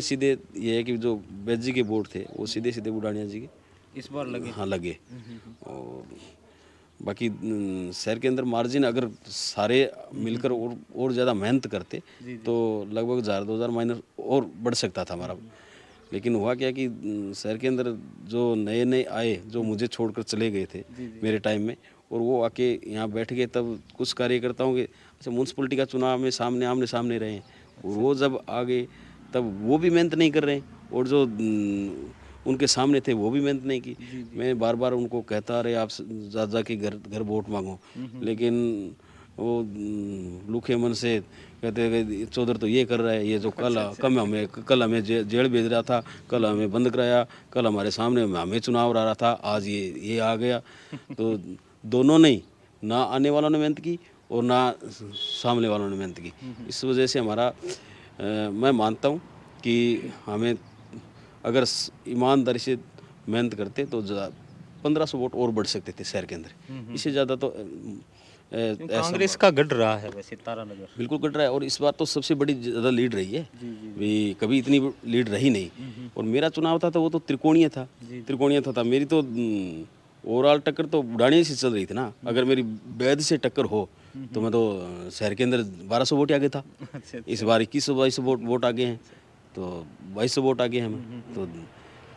ये है कि जो वैद जी के वोट थे वो सीधे बुढ़ानिया जी के इस बार लगे। हाँ, लगे। और बाकी शहर के अंदर मार्जिन अगर सारे मिलकर और ज़्यादा मेहनत करते तो लगभग 1,000-2,000 माइनर और बढ़ सकता था हमारा। लेकिन हुआ क्या कि शहर के अंदर जो नए आए, जो मुझे छोड़कर चले गए थे मेरे टाइम में, और वो आके यहाँ बैठ गए, तब कुछ कार्यकर्ताओं के अच्छा म्यूनसिपलिटी का चुनाव में आमने सामने रहे। और वो जब आ गए तब वो भी मेहनत नहीं कर रहे, और जो उनके सामने थे वो भी मेहनत नहीं की। मैं बार बार उनको कहता रहे आप जाके घर वोट मांगो, लेकिन वो लूखे मन से कहते चौधर तो ये कर रहा है, ये जो कल हमें जेल भेज रहा था, कल हमें बंद कराया, कल हमारे सामने हमें चुनाव रहा था, आज ये आ गया। तो दोनों नहीं, ना आने वालों ने मेहनत की और ना सामने वालों ने मेहनत की। इस वजह से हमारा मैं मानता हूँ कि हमें अगर ईमानदारी से मेहनत करते तो 1,500 वोट और बढ़ सकते थे शहर के अंदर। इससे ज़्यादा तो कांग्रेस का गढ़ रहा है वैसे तारानगर। बिल्कुल गढ़ रहा है। और इस बार तो सबसे बड़ी ज़्यादा लीड रही है भी, कभी इतनी लीड रही नहीं। और मेरा चुनाव था तो वो तो त्रिकोणीय था। मेरी तो ओवरऑल टक्कर तो बुढ़ानिया से चल रही थी ना। अगर मेरी वैद से टक्कर हो तो मैं तो शहर के अंदर 1,200 वोट आगे था। इस बार 2,100-2,200 वोट आगे हैं, तो 2,200 वोट आगे हैं हमें तो।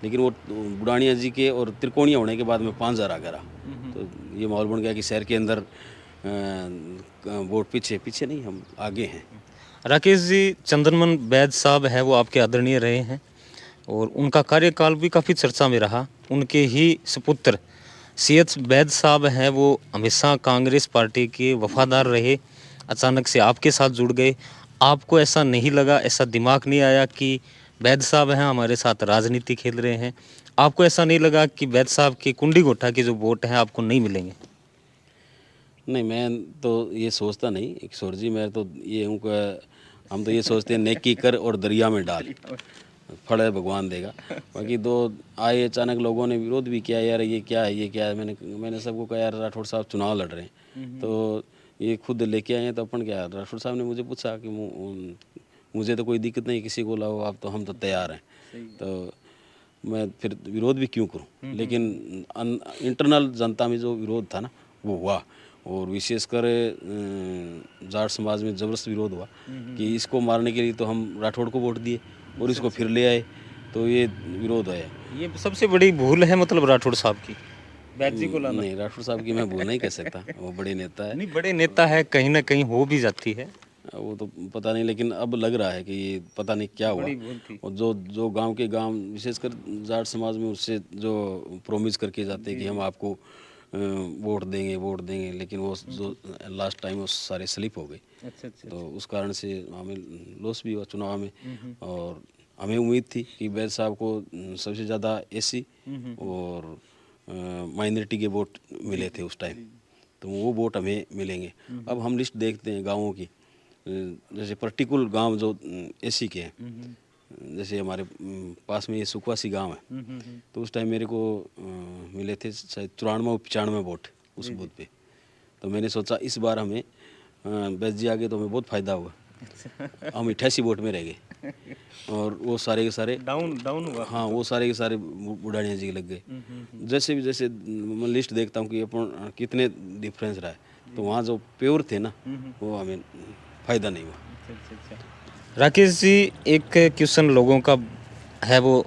लेकिन वो बुढ़ानिया जी के और त्रिकोणीय होने के बाद में 5,000 आ गया। तो ये माहौल बन गया कि शहर के अंदर वोट पीछे नहीं, हम आगे हैं। राकेश जी, चंद्रमन वैद साहब है वो आपके आदरणीय रहे हैं और उनका कार्यकाल भी काफ़ी चर्चा में रहा। उनके ही सुपुत्र CS वैद साहब हैं, वो हमेशा कांग्रेस पार्टी के वफादार रहे, अचानक से आपके साथ जुड़ गए। आपको ऐसा नहीं लगा, ऐसा दिमाग नहीं आया कि वैद साहब हैं हमारे साथ राजनीति खेल रहे हैं? आपको ऐसा नहीं लगा कि वैद साहब की कुंडी गोठा के जो वोट हैं आपको नहीं मिलेंगे? नहीं, मैं तो ये सोचता नहीं किशोर जी, मैं तो ये हूँ कि हम तो ये सोचते हैं नेकी कर और दरिया में डाल, फल है भगवान देगा। बाकी तो आए अचानक लोगों ने विरोध भी किया, यार ये क्या है, ये क्या है। मैंने सबको कहा यार राठौड़ साहब चुनाव लड़ रहे हैं, तो ये खुद लेके आए हैं, तो अपन क्या। राठौड़ साहब ने मुझे पूछा कि मुझे तो कोई दिक्कत नहीं, किसी को लाओ आप, तो हम तो तैयार हैं। तो मैं फिर विरोध भी क्यों करूं, लेकिन इंटरनल जनता में जो विरोध था ना वो हुआ, और विशेषकर जाट समाज में ज़बरदस्त विरोध हुआ कि इसको मारने के लिए तो हम राठौड़ को वोट दिए और इसको फिर ले आए, तो ये विरोध है। ये सबसे बड़ी भूल है मतलब राठौड़ साहब की, बैद जी को लाना। नहीं, राठौड़ साहब की मैं भूल नहीं कह सकता, वो बड़े नेता है। नहीं, बड़े नेता है, कहीं ना कहीं हो भी जाती है। वो तो पता नहीं, लेकिन अब लग रहा है कि ये पता नहीं क्या हुआ। बड़ी भूल थी। और जो गांव के गांव विशेषकर जाट समाज में उससे जो प्रोमिस करके जाते हैं कि हम आपको वोट देंगे, लेकिन वो जो लास्ट टाइम वो सारे स्लिप हो गए। अच्छा। तो उस कारण से हमें लॉस भी हुआ चुनाव में। और हमें उम्मीद थी कि बैद साहब को सबसे ज़्यादा एसी और माइनॉरिटी के वोट मिले थे उस टाइम, तो वो वोट हमें मिलेंगे। अब हम लिस्ट देखते हैं गाँवों की, जैसे पर्टिकुलर गांव जो एसी के हैं, जैसे हमारे पास में ये सुखवासी गांव है, तो उस टाइम मेरे को मिले थे शायद 94-95 वोट उस बूथ पे। तो मैंने सोचा इस बार हमें बैद जी आगे तो हमें बहुत फ़ायदा होगा। हम 88 वोट में रह गए, और वो सारे के सारे डाउन हुआ। हाँ, वो सारे के सारे बुढ़ानिया जी के लग गए। जैसे मैं लिस्ट देखता हूँ कि अपन कितने डिफरेंस रहा है, तो वहाँ जो प्योर थे ना वो हमें फ़ायदा नहीं हुआ। राकेश जी, एक क्वेश्चन लोगों का है वो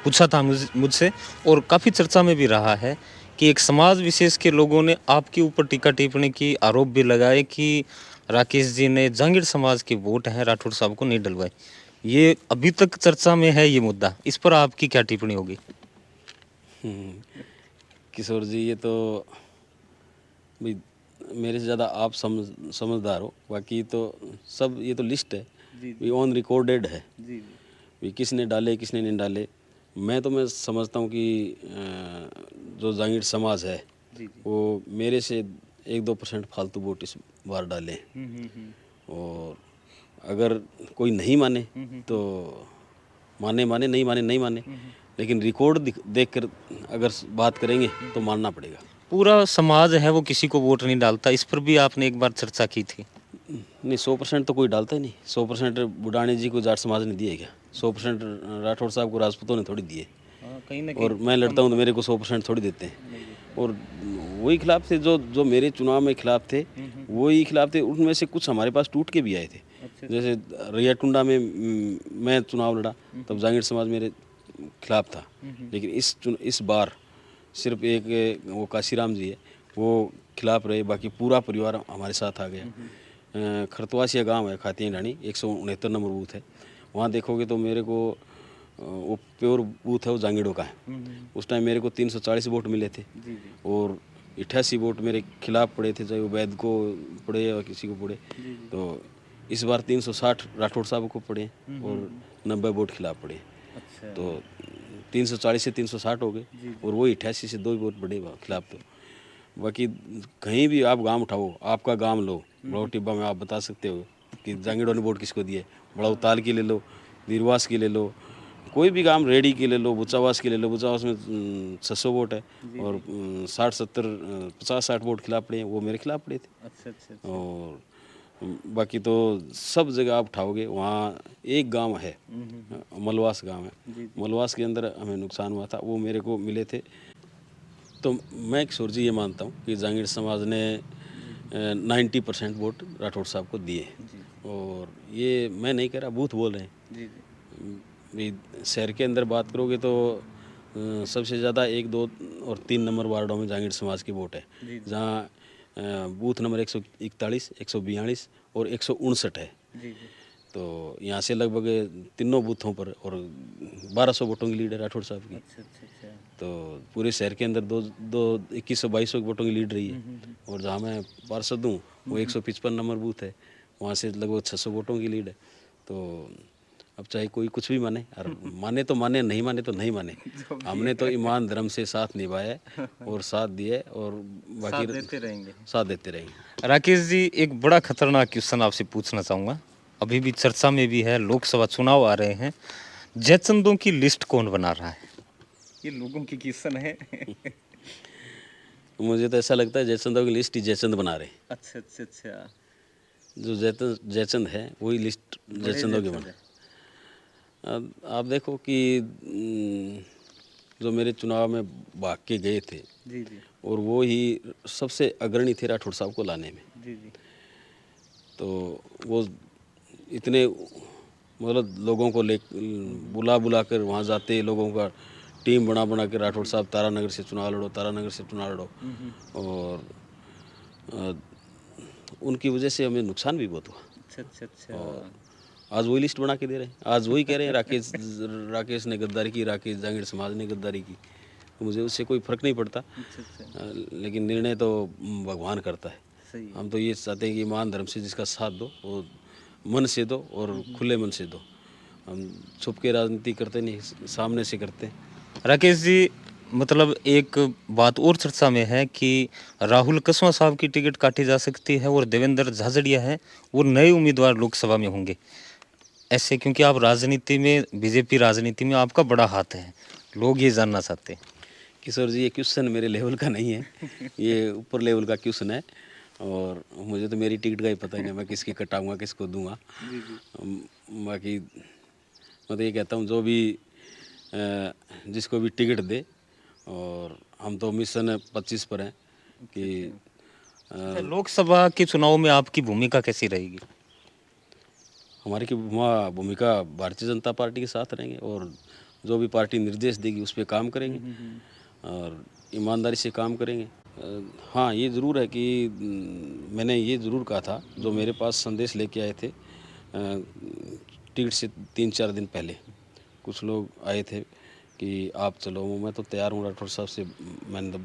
पूछा था मुझसे, और काफ़ी चर्चा में भी रहा है कि एक समाज विशेष के लोगों ने आपके ऊपर टीका टिप्पणी की, आरोप भी लगाए कि राकेश जी ने जांगीड़ समाज के वोट हैं राठौड़ साहब को नहीं डलवाए। ये अभी तक चर्चा में है ये मुद्दा, इस पर आपकी क्या टिप्पणी होगी? किशोर जी, ये तो भाई मेरे से ज़्यादा आप समझदार हो। बाकी तो सब ये तो लिस्ट है, ये ऑन रिकॉर्डेड है भी, किसने डाले किसने नहीं डाले। मैं समझता हूँ कि जो जांगीड़ समाज है वो मेरे से 1-2% फालतू वोट इस बार डाले हैं। और अगर कोई नहीं माने तो माने नहीं माने नहीं माने, लेकिन रिकॉर्ड देख कर अगर बात करेंगे तो मानना पड़ेगा। पूरा समाज है वो किसी को वोट नहीं डालता, इस पर भी आपने एक बार चर्चा की थी। नहीं, 100% तो कोई डालता ही नहीं। 100% बुढ़ाने जी को जाट समाज ने दिए क्या? 100% राठौड़ साहब को राजपूतों ने थोड़ी दिए। कहीं ना और मैं लड़ता हूँ तो मेरे को 100% थोड़ी देते हैं। और वही खिलाफ थे जो मेरे चुनाव में खिलाफ थे, वही खिलाफ थे। उनमें से कुछ हमारे पास टूट के भी आए थे। जैसे रैया टुंडा में मैं चुनाव लड़ा, तब जांगीड़ समाज मेरे खिलाफ था। लेकिन इस बार सिर्फ एक वो काशीराम जी है, वो खिलाफ रहे, बाकी पूरा परिवार हमारे साथ आ गया। खरतवासिया गांव है, खातिया ढाणी, 169 नंबर बूथ है। वहाँ देखोगे तो मेरे को वो प्योर बूथ है, वो जांगीड़ों का है। उस टाइम मेरे को 340 वोट मिले थे, और 88 वोट मेरे खिलाफ पड़े थे, चाहे वो वैद को पड़े या किसी को पड़े। तो इस बार 360 राठौड़ साहब को पड़े और 90 वोट खिलाफ पड़े। तो 340 से 360 हो गए, और वो 88 से 2 वोट बढ़े खिलाफ। तो बाकी कहीं भी आप गांव उठाओ, आपका गांव लो, बड़ा टिब्बा में आप बता सकते हो कि जांगीड़ों ने वोट किसको दिए। बड़ा उताल की ले लो, दीरवास की ले लो, कोई भी गांव, रेडी की ले लो, बुचावास की ले लो। बुचावास में 600 वोट है, और 50-60 वोट खिलाफ पड़े हैं, वो मेरे खिलाफ पड़े थे। अच्छा। और बाकी तो सब जगह आप उठाओगे, वहाँ एक गांव है, मलवास गांव है। मलवास के अंदर हमें नुकसान हुआ था, वो मेरे को मिले थे। तो मैं किशोर जी ये मानता हूँ कि जांगीड़ समाज ने 90% वोट राठौड़ साहब को दिए। और ये मैं नहीं कह रहा, बूथ बोल रहे हैं। भी शहर के अंदर बात करोगे तो सबसे ज़्यादा 1, 2 और 3 नंबर वार्डों में जांगीड़ समाज की वोट है, जहाँ बूथ नंबर 141, 142 और 159 है। तो यहाँ से लगभग तीनों बूथों पर और 1200 वोटों की लीड है राठौड़ साहब की। तो पूरे शहर के अंदर 2100-2200 वोटों की लीड रही है। और जहाँ मैं पार्षद हूँ वो 155 नंबर बूथ है, वहाँ से लगभग 600 वोटों की लीड है। तो अब चाहे कोई कुछ भी माने, और माने तो माने, नहीं माने तो नहीं माने, हमने तो ईमान धर्म से साथ निभाया है और साथ दिए और बाकी साथ देते रहेंगे। राकेश जी, एक बड़ा खतरनाक क्वेश्चन आपसे पूछना चाहूँगा, अभी भी चर्चा में भी है, लोकसभा चुनाव आ रहे हैं, जयचंदों की लिस्ट कौन बना रहा है? ये लोगों की क्वेश्चन है। मुझे तो ऐसा लगता है जयचंदों की लिस्ट ही जयचंद बना रहे हैं। अच्छा अच्छा अच्छा, जो जयचंद है वही लिस्ट जयचंदों की बना। अब आप देखो कि जो मेरे चुनाव में भाग के गए थे जी जी और वो ही सबसे अग्रणी थे राठौड़ साहब को लाने में। जी जी, तो वो इतने मतलब लोगों को ले बुला बुला कर वहाँ जाते, लोगों का टीम बना बना के राठौड़ साहब तारानगर से चुनाव लड़ो, तारानगर से चुनाव लड़ो, और उनकी वजह से हमें नुकसान भी बहुत हुआ। अच्छा अच्छा अच्छा, और आज वही लिस्ट बना के दे रहे हैं, आज वही कह रहे हैं राकेश ने गद्दारी की, राकेश जांगीड़ समाज ने गद्दारी की। तो मुझे उससे कोई फर्क नहीं पड़ता। अच्छा अच्छा, लेकिन निर्णय तो भगवान करता है। सही है। हम तो ये चाहते हैं कि ईमान धर्म से जिसका साथ दो, वो मन से दो और खुले मन से दो। हम छुप के राजनीति करते नहीं, सामने से करते हैं। राकेश जी, मतलब एक बात और चर्चा में है कि राहुल कसवा साहब की टिकट काटी जा सकती है और देवेंद्र झाझड़िया है वो नए उम्मीदवार लोकसभा में होंगे ऐसे, क्योंकि आप राजनीति में, बीजेपी राजनीति में आपका बड़ा हाथ है, लोग ये जानना चाहते हैं। किशोर जी, ये क्वेश्चन मेरे लेवल का नहीं है, ये ऊपर लेवल का क्वेश्चन है, और मुझे तो मेरी टिकट का ही पता नहीं, मैं किसकी कटाऊंगा, किसको दूंगा। बाकी मैं तो ये कहता हूँ जो भी जिसको भी टिकट दे, और हम तो मिशन 25 पर हैं कि लोकसभा के चुनाव में आपकी भूमिका कैसी रहेगी? हमारी की भूमिका भारतीय जनता पार्टी के साथ रहेंगे, और जो भी पार्टी निर्देश देगी उस पर काम करेंगे और ईमानदारी से काम करेंगे। हाँ, ये ज़रूर है कि मैंने ये ज़रूर कहा था, जो मेरे पास संदेश लेके आए थे टिकट से 3-4 दिन पहले कुछ लोग आए थे कि आप चलो, मैं तो तैयार हूँ, राठौड़ साहब से मैंने तो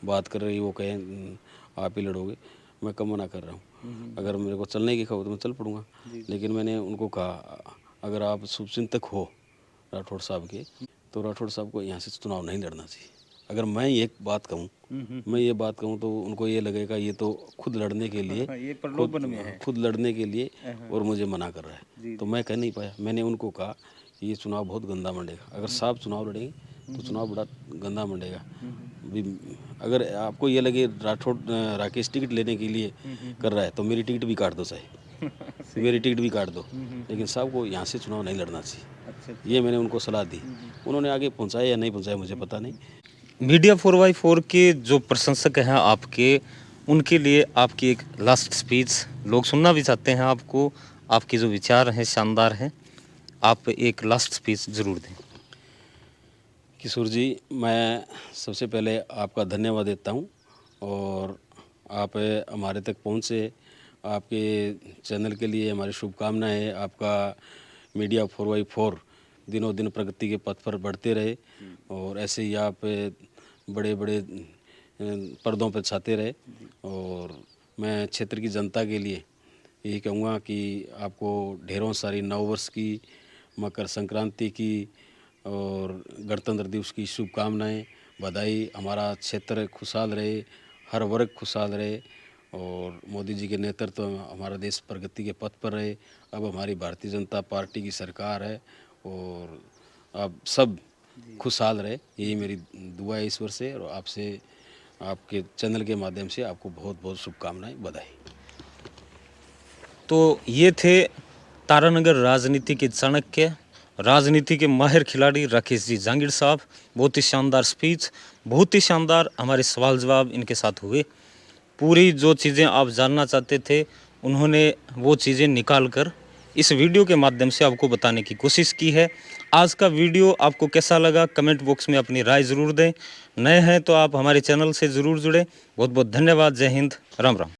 बात कर रही, वो कहें आप ही लड़ोगे, मैं कम मना कर रहा हूँ। अगर मेरे को चलने की खबर तो मैं चल पड़ूंगा, लेकिन मैंने उनको कहा अगर आप शुभचिंतक हो राठौड़ साहब के, तो राठौड़ साहब को यहाँ से चुनाव नहीं लड़ना चाहिए। अगर मैं एक बात कहूँ, मैं ये बात कहूँ तो उनको ये लगेगा ये तो खुद लड़ने के लिए, ये प्रलोभन में है, खुद लड़ने के लिए और मुझे मना कर रहा है। तो मैं कह नहीं पाया। मैंने उनको कहा कि ये चुनाव बहुत गंदा मंडेगा, अगर साहब चुनाव लड़ेंगे तो चुनाव बड़ा गंदा मंडेगा। अगर आपको ये लगे राकेश टिकट लेने के लिए कर रहा है तो मेरी टिकट भी काट दो, चाहे मेरी टिकट भी काट दो, लेकिन साहब को यहाँ से चुनाव नहीं लड़ना चाहिए। ये मैंने उनको सलाह दी। उन्होंने आगे पहुँचाया या नहीं पहुँचाया मुझे पता नहीं। मीडिया 4x4 के जो प्रशंसक हैं आपके, उनके लिए आपकी एक लास्ट स्पीच लोग सुनना भी चाहते हैं आपको, आपके जो विचार हैं शानदार हैं, आप एक लास्ट स्पीच ज़रूर दें। किशोर जी, मैं सबसे पहले आपका धन्यवाद देता हूं, और आप हमारे तक पहुंचे, आपके चैनल के लिए हमारी शुभकामनाएं हैं। आपका मीडिया 4x4 दिनों दिन प्रगति के पथ पर बढ़ते रहे, और ऐसे ही आप बड़े बड़े पर्दों पर छाते रहे। और मैं क्षेत्र की जनता के लिए यही कहूँगा कि आपको ढेरों सारी नववर्ष की, मकर संक्रांति की और गणतंत्र दिवस की शुभकामनाएं, बधाई। हमारा क्षेत्र खुशहाल रहे, हर वर्ग खुशहाल रहे, और मोदी जी के नेतृत्व में हमारा देश प्रगति के पथ पर रहे। अब हमारी भारतीय जनता पार्टी की सरकार है, और अब सब खुशहाल रहे, यही मेरी दुआ है ईश्वर से, और आपसे, आपके चैनल के माध्यम से आपको बहुत बहुत शुभकामनाएं, बधाई। तो ये थे तारानगर राजनीति के चाणक्य, राजनीति के माहिर खिलाड़ी राकेश जी जांगीड़ साहब। बहुत ही शानदार स्पीच, बहुत ही शानदार हमारे सवाल जवाब इनके साथ हुए। पूरी जो चीज़ें आप जानना चाहते थे उन्होंने वो चीज़ें निकाल कर इस वीडियो के माध्यम से आपको बताने की कोशिश की है। आज का वीडियो आपको कैसा लगा कमेंट बॉक्स में अपनी राय ज़रूर दें। नए हैं तो आप हमारे चैनल से ज़रूर जुड़ें। बहुत बहुत धन्यवाद। जय हिंद, राम राम।